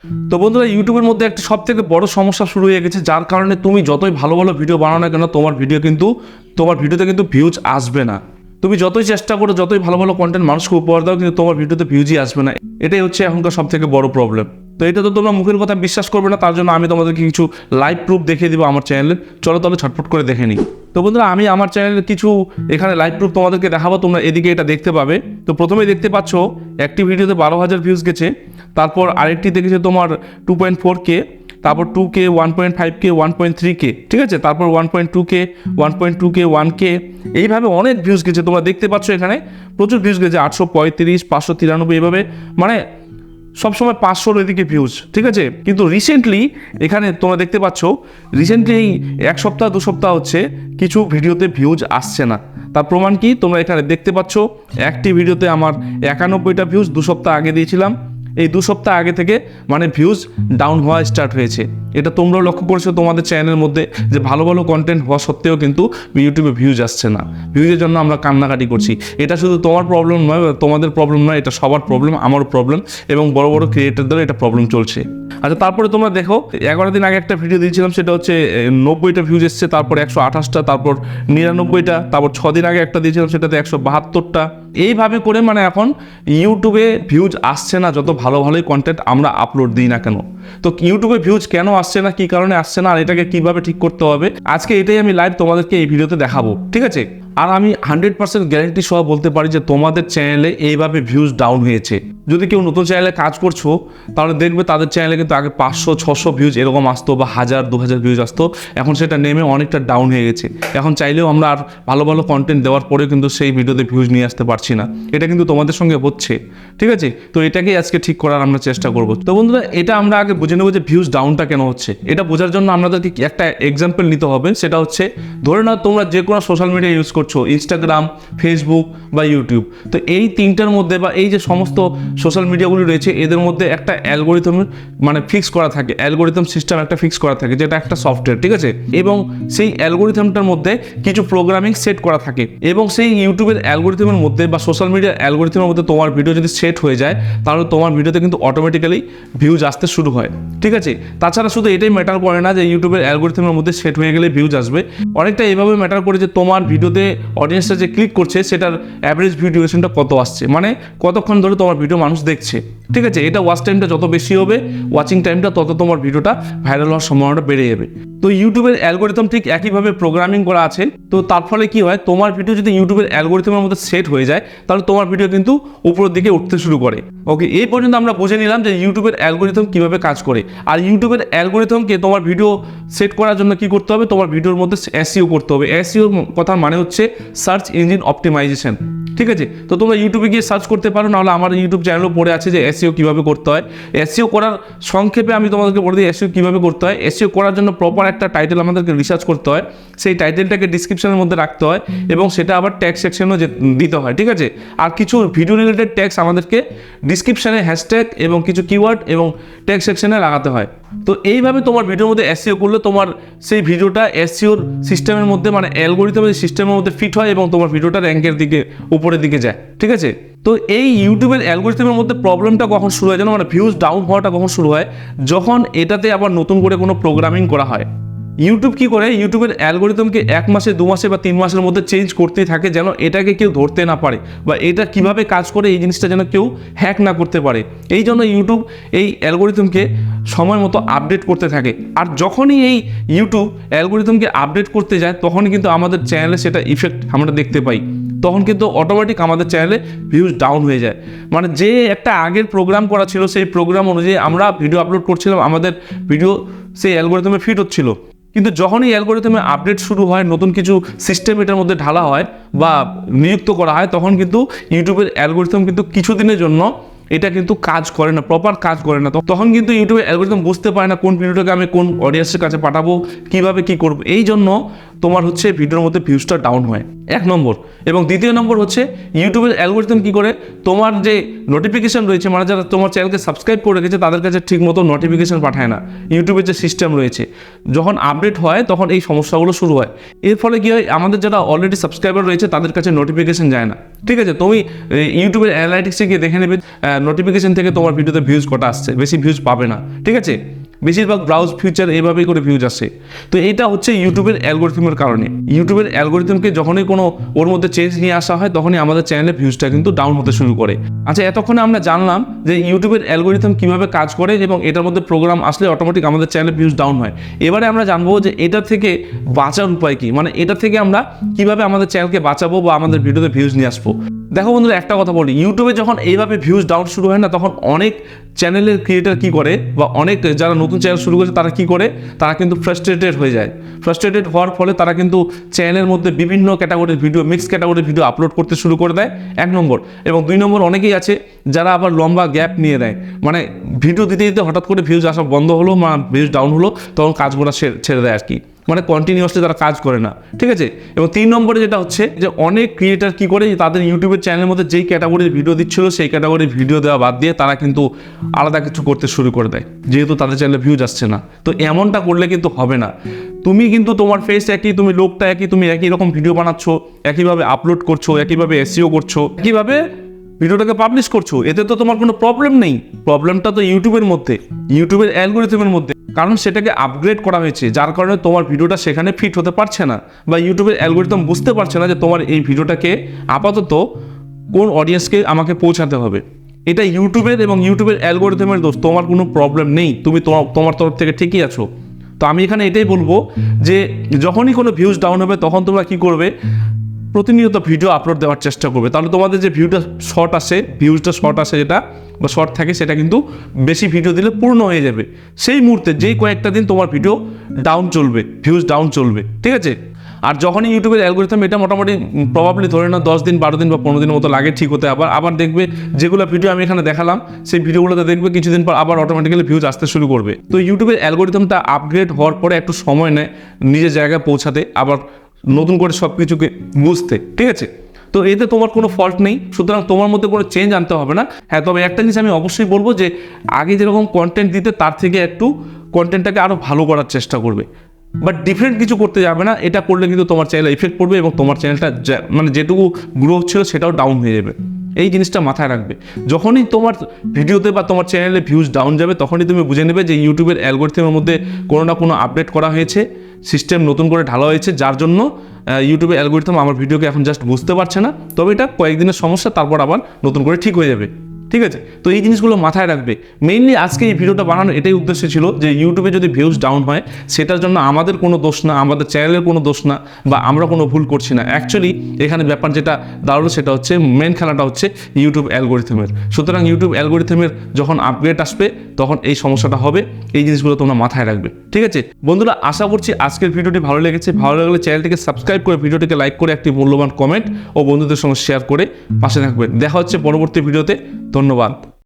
তো বন্ধুরা, ইউটিউবের মধ্যে একটা সব থেকে বড় সমস্যা শুরু হয়ে গেছে, যার কারণে তুমি যতই ভালো ভালো ভিডিও বানাও না কেন তোমার ভিডিওতে কিন্তু ভিউজ আসবে না। তুমি যতই চেষ্টা করো, যতই ভালো ভালো কন্টেন্ট মানুষকে উপহার দাও, কিন্তু তোমার ভিডিওতে ভিউজই আসবে না। এটাই হচ্ছে এখনকার সব থেকে বড় প্রবলেম। তো এটা তো তোমরা মুখের কথা বিশ্বাস করবে না, তার জন্য আমি তোমাদেরকে কিছু লাইভ প্রুফ দেখিয়ে দিব আমার চ্যানেলে। চলো তাহলে ছটফট করে দেখে নিই। তো বন্ধুরা, আমি আমার চ্যানেলের কিছু এখানে লাইভ প্রুফ তোমাদেরকে দেখাবো, তোমরা এদিকে এটা দেখতে পাবে। তো প্রথমেই দেখতে পাচ্ছ একটি ভিডিওতে 12,000 ভিউজ গেছে, তারপর আরেকটি দেখেছে তোমার 2.4K, তারপর 2K, 1.5K, 1.3K, ঠিক আছে, তারপর 1.2K, 1.2K, 1K, এইভাবে অনেক ভিউজ গেছে। তোমরা দেখতে পাচ্ছ এখানে প্রচুর ভিউজ গেছে, 835, 593, এইভাবে মানে সবসময় 500-র এদিকে ভিউজ, ঠিক আছে। কিন্তু রিসেন্টলি এখানে তোমরা দেখতে পাচ্ছ রিসেন্টলি এই 1 সপ্তাহ 2 সপ্তাহ হচ্ছে কিছু ভিডিওতে ভিউজ আসছে না। তার প্রমাণ কি তোমরা এখানে দেখতে পাচ্ছ, একটি ভিডিওতে আমার 91টা ভিউজ 2 সপ্তাহ আগে দিয়েছিলাম, এই 2 সপ্তাহ আগে থেকে মানে ভিউজ ডাউন হওয়া স্টার্ট হয়েছে। এটা তোমরাও লক্ষ্য করেছো তোমাদের চ্যানেলের মধ্যে যে ভালো ভালো কন্টেন্ট হওয়া সত্ত্বেও কিন্তু ইউটিউবে ভিউজ আসছে না। ভিউজের জন্য আমরা কান্নাকাটি করছি। এটা শুধু তোমার প্রবলেম নয়, তোমাদের প্রবলেম নয়, এটা সবার প্রবলেম, আমারও প্রবলেম, এবং বড় বড় ক্রিয়েটারদের এটা প্রবলেম চলছে। আচ্ছা, তারপরে তোমরা দেখো 11 দিন আগে একটা ভিডিও দিয়েছিলাম, সেটা হচ্ছে 90টা ভিউজ এসছে, তারপর 128টা, তারপর 99টা, তারপর 6 দিন আগে একটা দিয়েছিলাম সেটাতে 172টা। এইভাবে করে মানে এখন ইউটিউবে ভিউজ আসছে না, যত ভালো ভালোই কন্টেন্ট আমরা আপলোড দিই না কেন। তো ইউটিউবে ভিউজ কেন আসছে না, কী কারণে আসছে না, আর এটাকে কীভাবে ঠিক করতে হবে, আজকে এটাই আমি লাইভ তোমাদেরকে এই ভিডিওতে দেখাবো, ঠিক আছে। আর আমি 100% গ্যারেন্টি সহ বলতে পারি যে তোমাদের চ্যানেলে এইভাবে ভিউজ ডাউন হয়েছে। যদি কেউ নতুন চ্যানেলে কাজ করছো তাহলে দেখবে তাদের চ্যানেলে কিন্তু আগে 500-600 ভিউজ এরকম আসতো, বা 1000-2000 ভিউজ আসতো, এখন সেটা নেমে অনেকটা ডাউন হয়ে গেছে। এখন চাইলেও আমরা আর ভালো ভালো কন্টেন্ট দেওয়ার পরেও কিন্তু সেই ভিডিওতে ভিউজ নিয়ে আসতে পারছি না। এটা কিন্তু তোমাদের সঙ্গে হচ্ছে, ঠিক আছে। তো এটাকেই আজকে ঠিক করার আমরা চেষ্টা করবো। তো বন্ধুরা, এটা আমরা আগে বুঝে নেবো যে ভিউজ ডাউনটা কেন হচ্ছে। এটা বোঝার জন্য আমাদেরকে একটা এক্সাম্পল নিতে হবে, সেটা হচ্ছে ধরে নাও তোমরা যে কোনো সোশ্যাল মিডিয়া ইউজ করছো, ইনস্টাগ্রাম, ফেসবুক বা ইউটিউব। তো এই তিনটার মধ্যে বা এই যে সমস্ত সোশ্যাল মিডিয়াগুলি রয়েছে এদের মধ্যে একটা অ্যালগোরিথম মানে ফিক্স করা থাকে, অ্যালগোরিথম সিস্টেম একটা ফিক্স করা থাকে, যেটা একটা সফটওয়্যার, ঠিক আছে। এবং সেই অ্যালগোরিথমটার মধ্যে কিছু প্রোগ্রামিং সেট করা থাকে, এবং সেই ইউটিউবের অ্যালগোরিথমের মধ্যে বা সোশ্যাল মিডিয়ার অ্যালগোরিথমের মধ্যে তোমার ভিডিও যদি সেট হয়ে যায় তাহলে তোমার ভিডিওতে কিন্তু অটোমেটিক্যালি ভিউজ আসতে শুরু হয়, ঠিক আছে। তাছাড়া শুধু এটাই ম্যাটার করে না যে ইউটিউবের অ্যালগোরিথমের মধ্যে সেট হয়ে গেলে ভিউজ আসবে, অনেকটা এভাবে ম্যাটার করে যে তোমার ভিডিওতে অডিয়েন্সটা যে ক্লিক করছে সেটার অ্যাভারেজ ভিউ ডিউরেশনটা কত আসছে, মানে কতক্ষণ ধরে তোমার ভিডিও মানুষ দেখছে, ঠিক আছে। এটা ওয়াচ টাইমটা যত বেশি হবে, ওয়াচিং টাইমটা তত তোমার ভিডিওটা ভাইরাল হওয়ার সম্ভাবনাটা বেড়ে যাবে। তো ইউটিউবের অ্যালগোরিথম ঠিক একইভাবে প্রোগ্রামিং করা আছে। তো তার ফলে কি হয়, তোমার ভিডিও যদি ইউটিউবের অ্যালগোরিথমের মধ্যে সেট হয়ে যায় তাহলে তোমার ভিডিও কিন্তু উপরের দিকে উঠতে শুরু করে। ওকে, এই পর্যন্ত আমরা বুঝে নিলাম যে ইউটিউবের অ্যালগোরিথম কিভাবে কাজ করে। আর ইউটিউবের অ্যালগোরিথমকে তোমার ভিডিও সেট করার জন্য কি করতে হবে, তোমার ভিডিওর মধ্যে এসইও করতে হবে। এসইও কথার মানে হচ্ছে সার্চ ইঞ্জিন অপটিমাইজেশন, ঠিক আছে। তো তোমরা ইউটিউবে গিয়ে সার্চ করতে পারো, নাহলে আমার ইউটিউব চ্যানেলও পড়ে আছে যে এসইও কীভাবে করতে হয়। এসইও করার সংক্ষেপে আমি তোমাদেরকে বলে দিই এসইও কীভাবে করতে হয়। এসইও করার জন্য প্রপার একটা টাইটেল আমাদেরকে রিসার্চ করতে হয়, সেই টাইটেলটাকে ডিসক্রিপশনের মধ্যে রাখতে হয়, এবং সেটা আবার ট্যাগ সেকশনেও দিতে হয়, ঠিক আছে। আর কিছু ভিডিও রিলেটেড ট্যাগস আমাদেরকে ডিসক্রিপশনে হ্যাশট্যাগ এবং কিছু কিওয়ার্ড এবং ট্যাগ সেকশনে লাগাতে হয়। তো এইভাবে তোমার ভিডিওর মধ্যে এসইও করলে তোমার সেই ভিডিওটা এসইওর সিস্টেমের মধ্যে মানে অ্যালগোরিথমের সিস্টেমের মধ্যে ফিট হয় এবং তোমার ভিডিওটা র্যাঙ্কের দিকে উপরের দিকে যায়, ঠিক আছে। তো এই ইউটিউবের অ্যালগোরিথমের মধ্যে প্রবলেমটা কখন শুরু হয় জানো, মানে ভিউজ ডাউন হওয়াটা কখন শুরু হয়, যখন এটাতে আবার নতুন করে কোনো প্রোগ্রামিং করা হয়। ইউটিউব কি করে, ইউটিউবের অ্যালগোরিথমকে 1 মাসে 2 মাসে বা 3 মাসের মধ্যে চেঞ্জ করতেই থাকে, যেন এটাকে কেউ ধরতে না পারে, বা এটা কিভাবে কাজ করে এই জিনিসটা যেন কেউ হ্যাক না করতে পারে। এই জন্য ইউটিউব এই অ্যালগোরিথমকে সময় মতো আপডেট করতে থাকে। আর যখনই এই ইউটিউব অ্যালগোরিথমকে আপডেট করতে যায় তখনই কিন্তু আমাদের চ্যানেলে সেটা ইফেক্ট আমরা দেখতে পাই, তখন কিন্তু অটোমেটিক আমাদের চ্যানেলে ভিউজ ডাউন হয়ে যায়। মানে যে একটা আগের প্রোগ্রাম করা ছিল সেই প্রোগ্রাম অনুযায়ী আমরা ভিডিও আপলোড করছিলাম, আমাদের ভিডিও সেই অ্যালগোরিথমে ফিট হচ্ছিল, কিন্তু যখনই অ্যালগোরিথমে আপডেট শুরু হয়, নতুন কিছু সিস্টেম এটার মধ্যে ঢালা হয় বা নিযুক্ত করা হয়, তখন কিন্তু ইউটিউবের অ্যালগোরিথম কিন্তু কিছুদিনের জন্য এটা কিন্তু কাজ করে না, প্রপার কাজ করে না। তখন কিন্তু ইউটিউবের অ্যালগোরিথম বুঝতে পারে না কোন ভিডিওটাকে আমি কোন অডিয়েন্সের কাছে পাঠাবো, কিভাবে কি করবো। এই জন্য তোমার হচ্ছে ভিডিওর মধ্যে ভিউজটা ডাউন হয়, 1 নম্বর। এবং 2য় নম্বর হচ্ছে ইউটিউবের অ্যালগোরিথম কি করে, তোমার যে নোটিফিকেশন রয়েছে, মানে যারা তোমার চ্যানেলকে সাবস্ক্রাইব করে রেখেছে তাদের কাছে ঠিক মতো নোটিফিকেশন পাঠায় না। ইউটিউবের যে সিস্টেম রয়েছে, যখন আপডেট হয় তখন এই সমস্যাগুলো শুরু হয়। এর ফলে কি হয়, আমাদের যারা অলরেডি সাবস্ক্রাইবার রয়েছে তাদের কাছে নোটিফিকেশন যায় না, ঠিক আছে। তুমি ইউটিউবের অ্যানালাইটিক্সে গিয়ে দেখে নেবে নোটিফিকেশন থেকে তোমার ভিডিওতে ভিউজ কটা আসছে, বেশি ভিউজ পাবে না, ঠিক আছে। বেশিরভাগ ব্রাউজ ফিচার এইভাবেই করে ভিউজ আসে। তো এইটা হচ্ছে ইউটিউবের অ্যালগোরিথমের কারণে। ইউটিউবের অ্যালগোরিথমকে যখনই কোনো ওর মধ্যে চেঞ্জ নিয়ে আসা হয় তখনই আমাদের চ্যানেলের ভিউজটা কিন্তু ডাউন হতে শুরু করে। আচ্ছা, এতক্ষণে আমরা জানলাম যে ইউটিউবের অ্যালগোরিথম কীভাবে কাজ করে এবং এটার মধ্যে প্রোগ্রাম আসলে অটোমেটিক আমাদের চ্যানেলের ভিউজ ডাউন হয়। এবারে আমরা জানবো যে এটা থেকে বাঁচার উপায় কী, মানে এটা থেকে আমরা কীভাবে আমাদের চ্যানেলকে বাঁচাবো বা আমাদের ভিডিওতে ভিউজ নিয়ে আসবো। দেখো বন্ধুরা, একটা কথা বলি, ইউটিউবে যখন এইভাবে ভিউজ ডাউন শুরু হয় না, তখন অনেক চ্যানেলের ক্রিয়েটার কী করে বা অনেক যারা নতুন চ্যানেল শুরু করেছে তারা কী করে, তারা কিন্তু ফ্রাস্ট্রেটেড হয়ে যায়। ফ্রাস্ট্রেটেড হওয়ার ফলে তারা কিন্তু চ্যানেলের মধ্যে বিভিন্ন ক্যাটাগরির ভিডিও, মিক্স ক্যাটাগরির ভিডিও আপলোড করতে শুরু করে দেয়, 1 নম্বর। এবং 2 নম্বর, অনেকেই আছে যারা আবার লম্বা গ্যাপ নিয়ে নেয়, মানে ভিডিও দিতে দিতে হঠাৎ করে ভিউজ আসা বন্ধ হলো, ভিউজ ডাউন হলো, তখন কাজগুলো ছেড়ে দেয় আর কি, মানে কন্টিনিউয়াসলি তারা কাজ করে না, ঠিক আছে। এবং 3 নম্বরে যেটা হচ্ছে যে অনেক ক্রিয়েটার কী করে, তাদের ইউটিউবের চ্যানেলের মধ্যে যেই ক্যাটাগরির ভিডিও দিচ্ছিল সেই ক্যাটাগরির ভিডিও দেওয়া বাদ দিয়ে তারা কিন্তু আলাদা কিছু করতে শুরু করে দেয়, যেহেতু তাদের চ্যানেলে ভিউজ আসছে না। তো এমনটা করলে কিন্তু হবে না। তুমি কিন্তু তোমার ফেস একই, তুমি লোকটা একই, তুমি একই রকম ভিডিও বানাচ্ছ, একইভাবে আপলোড করছো, একইভাবে এসইও করছো, একইভাবে ভিডিওটাকে পাবলিশ করছো, এতে তো তোমার কোনো প্রবলেম নেই। প্রবলেমটা তো ইউটিউবের মধ্যে, ইউটিউবের অ্যালগোরিথমের মধ্যে, কারণ সেটাকে আপগ্রেড করা হয়েছে, যার কারণে তোমার ভিডিওটা সেখানে ফিট হতে পারছে না, বা ইউটিউবের অ্যালগোরিথম বুঝতে পারছে না যে তোমার এই ভিডিওটাকে আপাতত কোন অডিয়েন্সকে আমাকে পৌঁছাতে হবে। এটা ইউটিউবের এবং ইউটিউবের অ্যালগোরিথমের দোষ, তোমার কোনো প্রবলেম নেই, তুমি তোমার তরফ থেকে ঠিকই আছো। তো আমি এখানে এটাই বলবো যে যখনই কোনো ভিউজ ডাউন হবে তখন তোমরা কী করবে, প্রতিনিয়ত ভিডিও আপলোড দেওয়ার চেষ্টা করবে, তাহলে তোমাদের যে ভিউজটা শর্ট আসে যেটা বা শর্ট থাকে, সেটা কিন্তু বেশি ভিডিও দিলে পূর্ণ হয়ে যাবে। সেই মুহূর্তে যেই কয়েকটা দিন তোমার ভিডিও ডাউন চলবে, ভিউজ ডাউন চলবে, ঠিক আছে। আর যখনই ইউটিউবের অ্যালগোরিথম এটা মোটামুটি প্রবাবলি ধরে না 10 দিন 12 দিন বা 15 দিনের মতো লাগে ঠিক হতে, আবার দেখবে যেগুলো ভিডিও আমি এখানে দেখালাম সেই ভিডিওগুলোতে দেখবে কিছুদিন পর আবার অটোমেটিক্যালি ভিউজ আসতে শুরু করবে। তো ইউটিউবের অ্যালগোরিথমটা আপগ্রেড হওয়ার পরে একটু সময় নেয় নিজের জায়গায় পৌঁছাতে, আবার নতুন করে সব কিছুকে বুঝতে, ঠিক আছে। তো এতে তোমার কোনো ফল্ট নেই, সুতরাং তোমার মধ্যে কোনো চেঞ্জ আনতে হবে না। হ্যাঁ, তবে একটা জিনিস আমি অবশ্যই বলবো যে আগে যেরকম কন্টেন্ট দিতে তার থেকে একটু কন্টেন্টটাকে আরও ভালো করার চেষ্টা করবে, বাট ডিফারেন্ট কিছু করতে যাবে না। এটা করলে কিন্তু তোমার চ্যানেলে ইফেক্ট পড়বে এবং তোমার চ্যানেলটা মানে যেটুকু গ্রোথ ছিল সেটাও ডাউন হয়ে যাবে। এই জিনিসটা মাথায় রাখবে। যখনই তোমার ভিডিওতে বা তোমার চ্যানেলে ভিউজ ডাউন যাবে তখনই তুমি বুঝে নেবে যে ইউটিউবের অ্যালগোরিথমের মধ্যে কোনো না কোনো আপডেট করা হয়েছে, সিস্টেম নতুন করে ঢালা হয়েছে, যার জন্য ইউটিউবের অ্যালগোরিথম আমার ভিডিওকে এখন জাস্ট বুঝতে পারছে না। তবে এটা কয়েকদিনের সমস্যা, তারপর আবার নতুন করে ঠিক হয়ে যাবে, ঠিক আছে। তো এই জিনিসগুলো মাথায় রাখবে। মেইনলি আজকে এই ভিডিওটা বানানোর এটাই উদ্দেশ্য ছিল যে ইউটিউবে যদি ভিউজ ডাউন হয় সেটার জন্য আমাদের কোনো দোষ না, আমাদের চ্যানেলের কোনো দোষ না, বা আমরা কোনো ভুল করছি না। অ্যাকচুয়ালি এখানে ব্যাপার যেটা দাঁড়ালো সেটা হচ্ছে মেন খেলাটা হচ্ছে ইউটিউব অ্যালগোরিথমের। সুতরাং ইউটিউব অ্যালগোরিথমের যখন আপগ্রেড আসবে তখন এই সমস্যাটা হবে। এই জিনিসগুলো তোমরা মাথায় রাখবে, ঠিক আছে বন্ধুরা। আশা করছি আজকের ভিডিওটি ভালো লেগেছে। ভালো লাগলে চ্যানেলটিকে সাবস্ক্রাইব করে ভিডিওটিকে লাইক করে একটি মূল্যবান কমেন্ট ও বন্ধুদের সঙ্গে শেয়ার করে পাশে থাকবেন। দেখা হচ্ছে পরবর্তী ভিডিওতে। ধন্যবাদ।